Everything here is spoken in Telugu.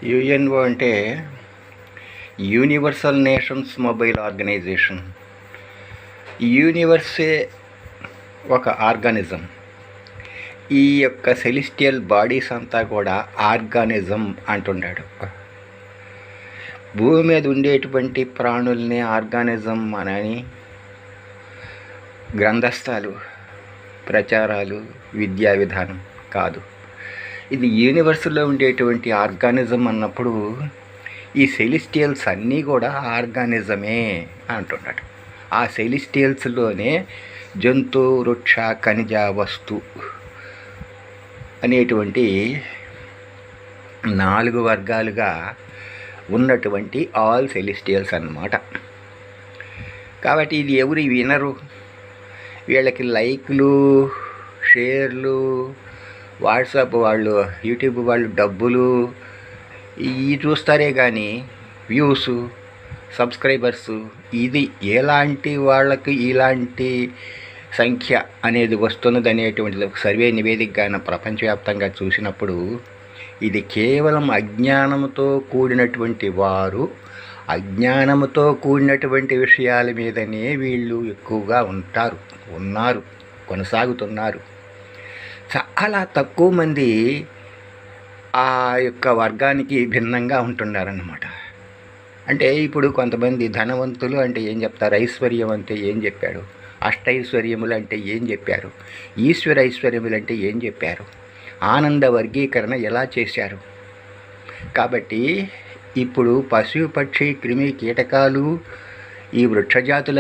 యుఎన్ఓ అంటే universal nations mobile organisation. Universe ఒక ఆర్గానిజం. ఈ యొక్క సెలిస్టియల్ బాడీస్ అంతా కూడా ఆర్గానిజం అంటున్నాడు. భూమి మీద ఉండేటువంటి ప్రాణుల్ని ఆర్గానిజం అని గ్రంథస్థాలు, ప్రచారాలు, విద్యా విధానం కాదు. ఇది యూనివర్స్లో ఉండేటువంటి ఆర్గానిజం అన్నప్పుడు ఈ సెలిస్టియల్స్ అన్నీ కూడా ఆర్గానిజమే అంటున్నాడు. ఆ సెలిస్టియల్స్లోనే జంతు, వృక్ష, ఖనిజ, వస్తు అనేటువంటి 4 వర్గాలుగా ఉన్నటువంటి ఆల్ సెలిస్టియల్స్ అన్నమాట. కాబట్టి ఇది ఎవరు వినరు. వీళ్ళకి లైక్లు, షేర్లు, వాట్సాప్ వాళ్ళు, యూట్యూబ్ వాళ్ళు డబ్బులు ఇవి చూస్తారే కానీ వ్యూస్, సబ్స్క్రైబర్స్ ఇది ఎలాంటి వాళ్ళకి ఇలాంటి సంఖ్య అనేది వస్తున్నది అనేటువంటిది ఒక సర్వే నివేదికగా ప్రపంచవ్యాప్తంగా చూసినప్పుడు ఇది కేవలం అజ్ఞానంతో కూడినటువంటి వారు, అజ్ఞానంతో కూడినటువంటి విషయాల మీదనే వీళ్ళు ఎక్కువగా ఉన్నారు, కొనసాగుతున్నారు. చాలా తక్కువ మంది ఆ యొక్క వర్గానికి భిన్నంగా ఉంటున్నారన్నమాట. అంటే ఇప్పుడు కొంతమంది ధనవంతులు అంటే ఏం చెప్తారు, ఐశ్వర్యం అంటే ఏం చెప్పాడు, అష్టైశ్వర్యములు అంటే ఏం చెప్పారు, ఈశ్వర ఐశ్వర్యములు అంటే ఏం చెప్పారు, ఆనంద వర్గీకరణ ఎలా చేశారు. కాబట్టి ఇప్పుడు పశు, పక్షి, క్రిమి, కీటకాలు, ఈ వృక్షజాతుల